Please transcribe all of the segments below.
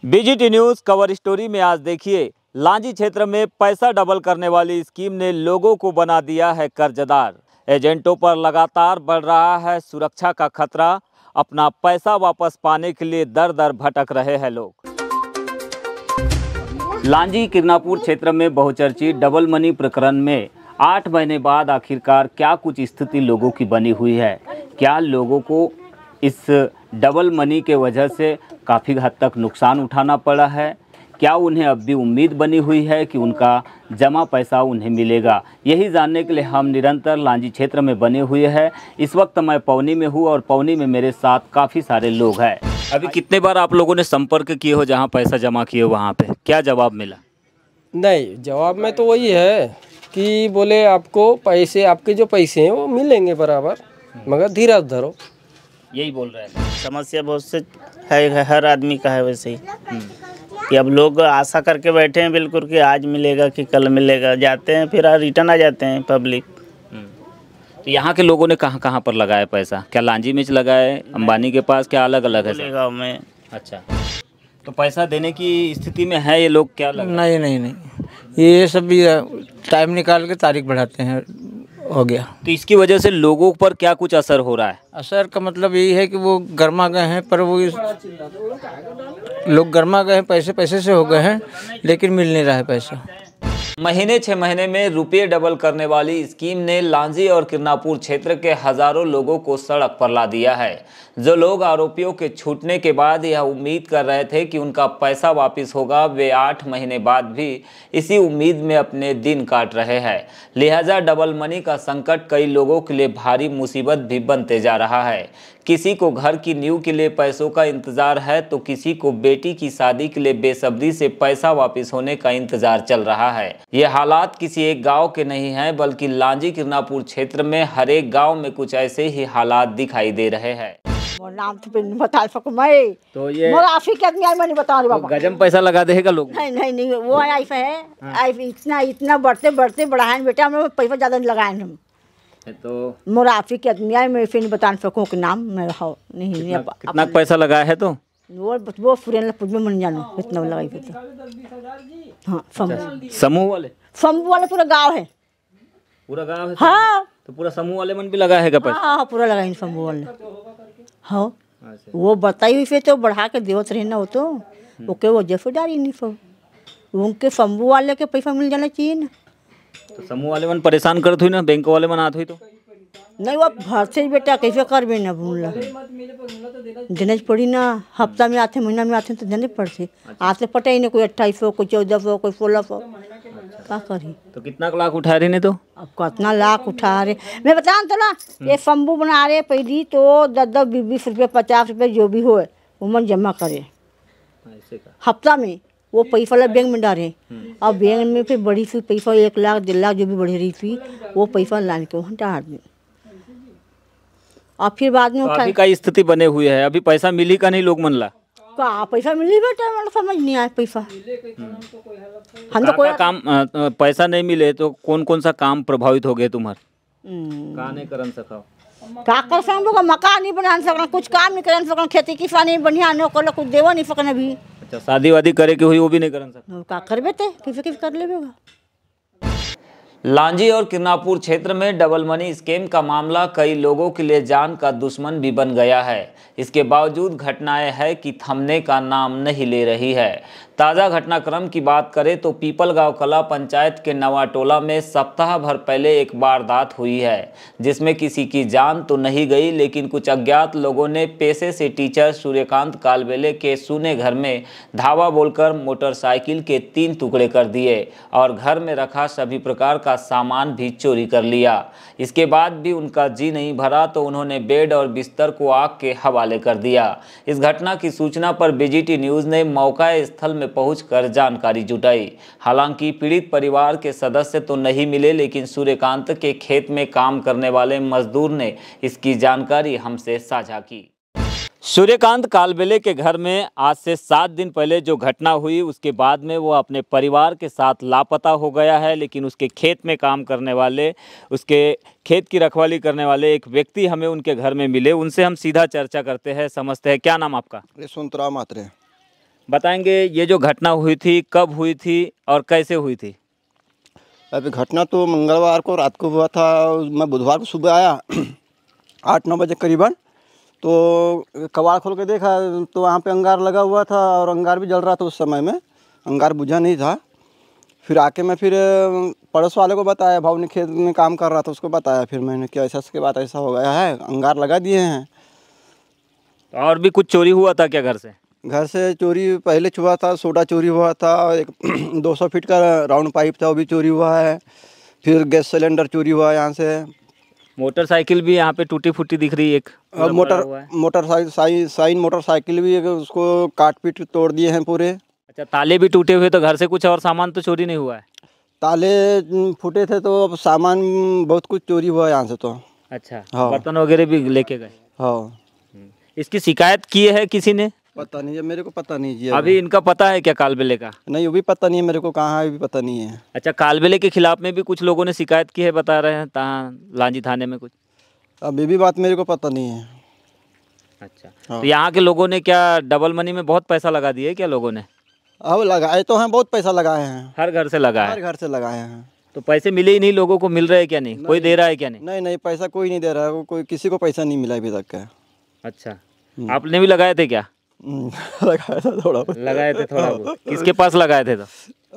BGT news cover story में आज देखिए, लांजी क्षेत्र में पैसा डबल करने वाली स्कीम ने लोगों को बना दिया है कर्जदार। एजेंटों पर लगातार बढ़ रहा है सुरक्षा का खतरा। अपना पैसा वापस पाने के लिए दर दर भटक रहे हैं लोग। लांजी किरनापुर क्षेत्र में बहुचर्चित डबल मनी प्रकरण में 8 महीने बाद आखिरकार क्या कुछ स्थिति लोगों की बनी हुई है। क्या लोगों को इस डबल मनी के वजह से काफ़ी हद तक नुकसान उठाना पड़ा है? क्या उन्हें अब भी उम्मीद बनी हुई है कि उनका जमा पैसा उन्हें मिलेगा? यही जानने के लिए हम निरंतर लांजी क्षेत्र में बने हुए हैं। इस वक्त मैं पवनी में हूँ और पवनी में मेरे साथ काफ़ी सारे लोग हैं। अभी कितने बार आप लोगों ने संपर्क किए हो जहाँ पैसा जमा किए हो वहाँ पे, क्या जवाब मिला? नहीं, जवाब में तो वही है कि बोले आपको पैसे, आपके जो पैसे हैं वो मिलेंगे बराबर, मगर धीरज धरो। यही बोल रहे हैं। समस्या बहुत से है, हर आदमी का है वैसे ही कि अब लोग आशा करके बैठे हैं बिल्कुल कि आज मिलेगा कि कल मिलेगा, जाते हैं फिर रिटर्न आ जाते हैं पब्लिक। तो यहाँ के लोगों ने कहाँ कहाँ पर लगाया पैसा? क्या लांजी में लगाए, अंबानी के पास, क्या अलग अलग है? गाँव में। अच्छा, तो पैसा देने की स्थिति में है ये लोग? क्या लग रहा है? नहीं, ये सब भी टाइम निकाल के तारीख बढ़ाते हैं, हो गया। तो इसकी वजह से लोगों पर क्या कुछ असर हो रहा है? असर का मतलब यही है कि वो गर्मा गए हैं, पर वो लोग गर्मा गए हैं, पैसे से हो गए हैं, लेकिन मिल नहीं रहा है पैसा। महीने 6 महीने में रुपये डबल करने वाली स्कीम ने लांजी और किरनापुर क्षेत्र के हजारों लोगों को सड़क पर ला दिया है। जो लोग आरोपियों के छूटने के बाद यह उम्मीद कर रहे थे कि उनका पैसा वापस होगा, वे 8 महीने बाद भी इसी उम्मीद में अपने दिन काट रहे हैं। लिहाजा डबल मनी का संकट कई लोगों के लिए भारी मुसीबत भी बनते जा रहा है। किसी को घर की नींव के लिए पैसों का इंतजार है, तो किसी को बेटी की शादी के लिए बेसब्री से पैसा वापस होने का इंतजार चल रहा है। ये हालात किसी एक गांव के नहीं हैं, बल्कि लांजी किरनापुर क्षेत्र में हर एक गांव में कुछ ऐसे ही हालात दिखाई दे रहे हैं। नाम तो बता सकूं मैं, तो ये आफी के आदमी मैं नहीं बता रही बाबा। गजम पैसा लगा देगा लोग? नहीं, वो ऐसा है, इतना बढ़ते बढ़ाए बेटा, हम पैसा ज्यादा नहीं लगाए हम। तो मुराफी के आदमी है, मैं फिर नहीं बता सकूं कि नाम मैं हो नहीं। कितना पैसा लगाया है? तो वो फुरेन में मन जानो इतना लगाई थे। हाँ, समूह वाले पूरा गाँव है। पूरा गाँव है? हाँ, तो पूरा समूह वाले मन भी लगा है पैसा? हाँ, पूरा लगाई समूह वाले। हाँ, वो बताई हुई फिर तो बढ़ा के देवत रहना हो, तो ओके वो जैसे डाली नहीं सो उनके समूह वाले के पैसा मिल जाना चाहिए ना। तो समूह वाले मन परेशान करत हुई ना, बैंक वाले मन आत हुई तो नहीं, वो घर से बेटा कैसे कर बे ना भूल देने पड़ी ना। हफ्ता में आते, महीना में आते तो देने पड़ते। आज से पटे ही नहीं, कोई 2800, कोई 1400, कोई 1600, क्या करी? तो कितना लाख उठा रहे ने? तो अब कितना लाख उठा रहे, मैं बता तो ना, ये शंभू बना रहे पहली तो 10-10, 20 रुपये, 50 रुपये जो भी हो वो मन जमा करे हफ्ता में। वो पैसा वाला बैंक में डाले, और बैंक में फिर बड़ी सी पैसा 1 लाख 1.5 लाख जो भी बढ़ी रही थी, वो पैसा लाने के वहाँ डाल दें, और फिर बाद में अभी का स्थिति बने हुई है। अभी पैसा मिली का नहीं लोग मन ला? का पैसा मिली बेटा, मतलब समझ नहीं आया पैसा। हम तो कोई काम पैसा नहीं मिले तो कौन कौन सा काम प्रभावित हो गए तुम्हारे? का नहीं कर सका? क्या कर सकते? मकान नहीं बना सकना, कुछ काम नहीं कर सकना, खेती किसानी बढ़िया न कर, कुछ देवा नहीं सकना भी। अच्छा, शादी वादी करे के हुई वो भी नहीं कर सकना? क्या करबे थे, किसी कर लेगा। लांजी और किरनापुर क्षेत्र में डबल मनी स्कीम का मामला कई लोगों के लिए जान का दुश्मन भी बन गया है। इसके बावजूद घटनाएं है कि थमने का नाम नहीं ले रही है। ताज़ा घटनाक्रम की बात करें तो पीपलगांव कला पंचायत के नवाटोला में सप्ताह भर पहले एक वारदात हुई है, जिसमें किसी की जान तो नहीं गई, लेकिन कुछ अज्ञात लोगों ने पेशे से टीचर सूर्यकांत कालबेले के सूने घर में धावा बोलकर मोटरसाइकिल के 3 टुकड़े कर दिए और घर में रखा सभी प्रकार का सामान भी चोरी कर लिया। इसके बाद भी उनका जी नहीं भरा तो उन्होंने बेड और बिस्तर को आग के हवाले कर दिया। इस घटना की सूचना पर बीजीटी न्यूज़ ने मौका स्थल में पहुंचकर जानकारी जुटाई। हालांकि पीड़ित परिवार के सदस्य तो नहीं मिले, लेकिन सूर्यकांत के खेत में काम करने वाले मजदूर ने इसकी जानकारी हमसे साझा की। सूर्यकांत कालबेले के घर में आज से 7 दिन पहले जो घटना हुई, उसके बाद में वो अपने परिवार के साथ लापता हो गया है। लेकिन उसके खेत में काम करने वाले, उसके खेत की रखवाली करने वाले एक व्यक्ति हमें उनके घर में मिले। उनसे हम सीधा चर्चा करते हैं, समझते हैं। क्या नाम आपका? यशवंतराव मात्रे। बताएंगे ये जो घटना हुई थी कब हुई थी और कैसे हुई थी? अभी घटना तो मंगलवार को रात को हुआ था। मैं बुधवार को सुबह आया 8-9 बजे करीबन, तो कबाड़ खोल के देखा तो वहाँ पे अंगार लगा हुआ था और अंगार भी जल रहा था। उस समय में अंगार बुझा नहीं था। फिर आके मैं फिर पड़ोस वाले को बताया, भाव ने खेत में काम कर रहा था, उसको बताया। फिर मैंने कि ऐसा के बाद ऐसा हो गया है, अंगार लगा दिए हैं। और भी कुछ चोरी हुआ था क्या घर से? घर से चोरी पहले हुआ था, सोडा चोरी हुआ था, एक 200 फीट का राउंड पाइप था वो भी चोरी हुआ है। फिर गैस सिलेंडर चोरी हुआ है यहाँ से। मोटरसाइकिल भी यहाँ पे टूटी फूटी दिख रही है एक। मोटरसाइकिल मोटरसाइकिल भी उसको काट पीट तोड़ दिए हैं पूरे। अच्छा, ताले भी टूटे हुए, तो घर से कुछ और सामान तो चोरी नहीं हुआ है? ताले फूटे थे तो अब सामान बहुत कुछ चोरी हुआ है यहाँ से तो। अच्छा, हाँ। बर्तन वगैरह भी लेके गए? हाँ। इसकी शिकायत की है किसी ने? पता नहीं है, मेरे को पता नहीं जी। अभी इनका पता है क्या कालबेले का? नहीं, वो भी पता नहीं है मेरे को, कहाँ है भी पता नहीं है। अच्छा, कालबेले के खिलाफ में भी कुछ लोगों ने शिकायत की है बता रहे हैं लांजी थाने में कुछ? अभी भी बात मेरे को पता नहीं है। अच्छा, हाँ। तो यहाँ के लोगों ने क्या डबल मनी में बहुत पैसा लगा दिया है क्या लोगों ने? अब लगाए तो हैं, बहुत पैसा लगाए हैं, हर घर से लगा हर है? घर से लगाए हैं। तो पैसे मिले ही नहीं लोगों को? मिल रहे हैं क्या? नहीं, कोई दे रहा है क्या? नहीं। नहीं नहीं, पैसा कोई नहीं दे रहा है, कोई किसी को पैसा नहीं मिला अभी तक का। अच्छा, आपने भी लगाए थे क्या? लगाया था थोड़ा बहुत। लगाए थे थोड़ा बहुत? किसके पास लगाए थे? तो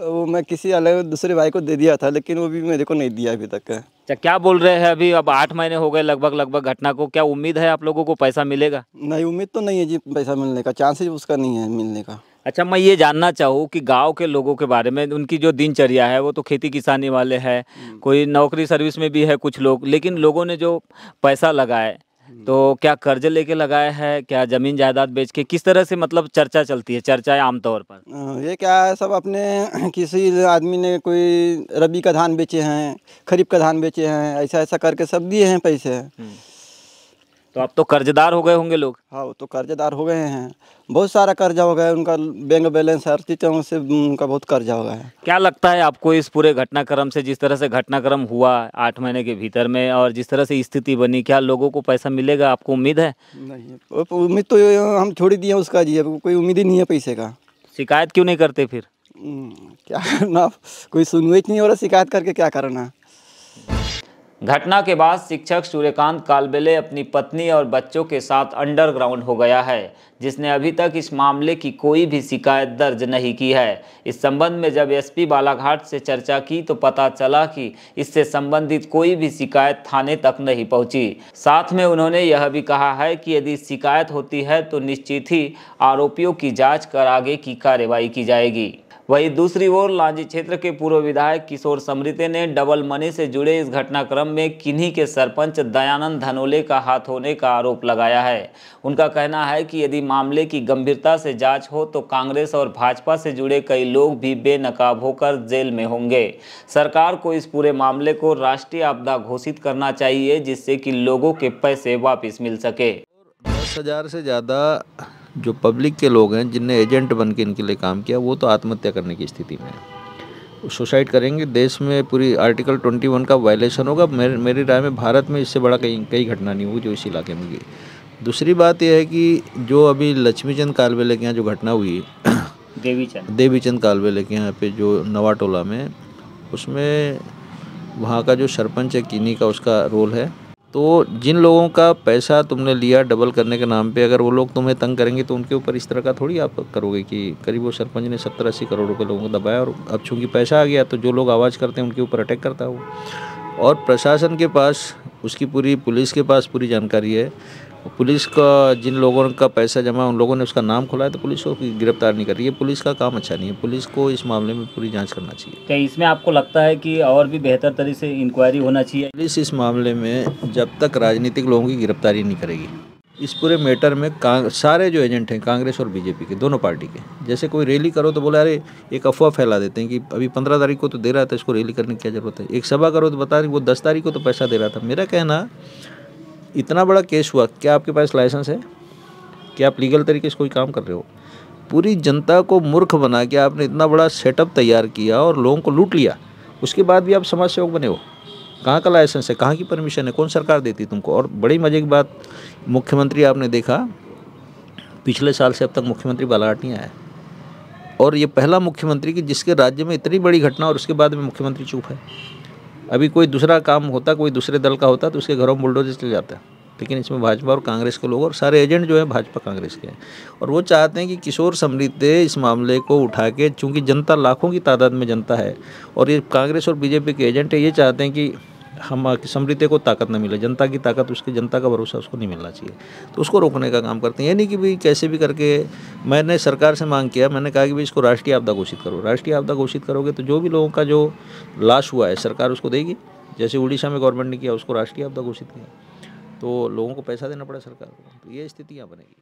वो मैं किसी अलग दूसरे भाई को दे दिया था, लेकिन वो भी मेरे को नहीं दिया अभी तक का। अच्छा, क्या बोल रहे हैं अभी? अब 8 महीने हो गए लगभग घटना को, क्या उम्मीद है आप लोगों को पैसा मिलेगा? नहीं, उम्मीद तो नहीं है जी, पैसा मिलने का चांसेस उसका नहीं है मिलने का। अच्छा, मैं ये जानना चाहूँ कि गांव के लोगों के बारे में, उनकी जो दिनचर्या है वो तो खेती किसानी वाले हैं, कोई नौकरी सर्विस में भी है कुछ लोग, लेकिन लोगों ने जो पैसा लगाए तो क्या कर्ज लेके लगाए हैं, क्या ज़मीन जायदाद बेच के, किस तरह से मतलब चर्चा चलती है, चर्चा आमतौर पर? ये क्या है, सब अपने किसी आदमी ने कोई रबी का धान बेचे हैं, खरीफ का धान बेचे हैं, ऐसा ऐसा करके सब दिए हैं पैसे। तो अब तो कर्जदार हो गए होंगे लोग? हाँ, वो तो कर्जदार हो गए हैं, बहुत सारा कर्जा हो गया है उनका, बैंक बैलेंस हर चीज़ों से उनका बहुत कर्जा हो गया है। क्या लगता है आपको इस पूरे घटनाक्रम से, जिस तरह से घटनाक्रम हुआ 8 महीने के भीतर में और जिस तरह से स्थिति बनी, क्या लोगों को पैसा मिलेगा? आपको उम्मीद है? नहीं, उम्मीद तो हम छोड़ दिए उसका जी, अब कोई उम्मीद ही नहीं है पैसे का। शिकायत क्यों नहीं करते फिर? क्या करना, कोई सुनवाई नहीं हो रहा, शिकायत करके क्या करना। घटना के बाद शिक्षक सूर्यकांत कालबेले अपनी पत्नी और बच्चों के साथ अंडरग्राउंड हो गया है, जिसने अभी तक इस मामले की कोई भी शिकायत दर्ज नहीं की है। इस संबंध में जब एसपी बालाघाट से चर्चा की तो पता चला कि इससे संबंधित कोई भी शिकायत थाने तक नहीं पहुंची। साथ में उन्होंने यह भी कहा है कि यदि शिकायत होती है तो निश्चित ही आरोपियों की जाँच कर आगे की कार्रवाई की जाएगी। वहीं दूसरी ओर लांजी क्षेत्र के पूर्व विधायक किशोर समृते ने डबल मनी से जुड़े इस घटनाक्रम में किन्हीं के सरपंच दयानंद धनोले का हाथ होने का आरोप लगाया है। उनका कहना है कि यदि मामले की गंभीरता से जांच हो तो कांग्रेस और भाजपा से जुड़े कई लोग भी बेनकाब होकर जेल में होंगे। सरकार को इस पूरे मामले को राष्ट्रीय आपदा घोषित करना चाहिए, जिससे कि लोगों के पैसे वापस मिल सके। 10,000 से ज़्यादा जो पब्लिक के लोग हैं जिनने एजेंट बन के इनके लिए काम किया, वो तो आत्महत्या करने की स्थिति में है, सुसाइड करेंगे। देश में पूरी आर्टिकल 21 का वायलेशन होगा। मेरी राय में भारत में इससे बड़ा कई घटना नहीं होगी जो इस इलाके में हुई। दूसरी बात यह है कि जो अभी लक्ष्मीचंद कालबेले के यहाँ जो घटना हुई, देवीचंद कालबेले के यहाँ पे जो नवाटोला में, उसमें वहाँ का जो सरपंच है किन्हीं का उसका रोल है। तो जिन लोगों का पैसा तुमने लिया डबल करने के नाम पे, अगर वो लोग तुम्हें तंग करेंगे तो उनके ऊपर इस तरह का थोड़ी आप करोगे कि करीब वो सरपंच ने 70-80 करोड़ रुपए लोगों को दबाया और अब चूँकि पैसा आ गया तो जो लोग आवाज़ करते हैं उनके ऊपर अटैक करता है वो। और प्रशासन के पास, उसकी पूरी पुलिस के पास पूरी जानकारी है। पुलिस का जिन लोगों का पैसा जमा उन लोगों ने उसका नाम खोला है तो पुलिस को गिरफ्तार नहीं कर रही है। पुलिस का काम अच्छा नहीं है, पुलिस को इस मामले में पूरी जांच करना चाहिए। क्या इसमें आपको लगता है कि और भी बेहतर तरीके से इंक्वायरी होना चाहिए? पुलिस इस मामले में जब तक राजनीतिक लोगों की गिरफ्तारी नहीं करेगी, इस पूरे मैटर में सारे जो एजेंट हैं कांग्रेस और बीजेपी के, दोनों पार्टी के, जैसे कोई रैली करो तो बोले अरे एक अफवाह फैला देते हैं कि अभी 15 तारीख को तो दे रहा था, इसको रैली करने की क्या जरूरत है। एक सभा करो तो बता रहे वो 10 तारीख को तो पैसा दे रहा था। मेरा कहना, इतना बड़ा केस हुआ, क्या आपके पास लाइसेंस है? क्या आप लीगल तरीके से कोई काम कर रहे हो? पूरी जनता को मूर्ख बना के आपने इतना बड़ा सेटअप तैयार किया और लोगों को लूट लिया, उसके बाद भी आप समाज सेवक बने हो। कहाँ का लाइसेंस है, कहाँ की परमिशन है, कौन सरकार देती तुमको? और बड़ी मजे की बात, मुख्यमंत्री आपने देखा पिछले साल से अब तक मुख्यमंत्री बालाघाट नहीं आया। और ये पहला मुख्यमंत्री कि जिसके राज्य में इतनी बड़ी घटना और उसके बाद में मुख्यमंत्री चुप है। अभी कोई दूसरा काम होता, कोई दूसरे दल का होता तो उसके घरों में बुलडोजर चल जाता है, लेकिन इसमें भाजपा और कांग्रेस के लोग और सारे एजेंट जो है भाजपा कांग्रेस के हैं। और वो चाहते हैं कि किशोर समृद्धि इस मामले को उठा के, चूँकि जनता लाखों की तादाद में जनता है और ये कांग्रेस और बीजेपी के एजेंट है, ये चाहते हैं कि हम समृद्धि को ताकत न मिले, जनता की ताकत, उसकी जनता का भरोसा उसको नहीं मिलना चाहिए, तो उसको रोकने का काम करते हैं। ये नहीं कि भाई कैसे भी करके, मैंने सरकार से मांग किया, मैंने कहा कि भाई इसको राष्ट्रीय आपदा घोषित करो। राष्ट्रीय आपदा घोषित करोगे तो जो भी लोगों का जो लाश हुआ है सरकार उसको देगी, जैसे उड़ीसा में गवर्नमेंट ने किया, उसको राष्ट्रीय आपदा घोषित किया, तो लोगों को पैसा देना पड़ा सरकार को, तो ये स्थितियाँ बनेगी।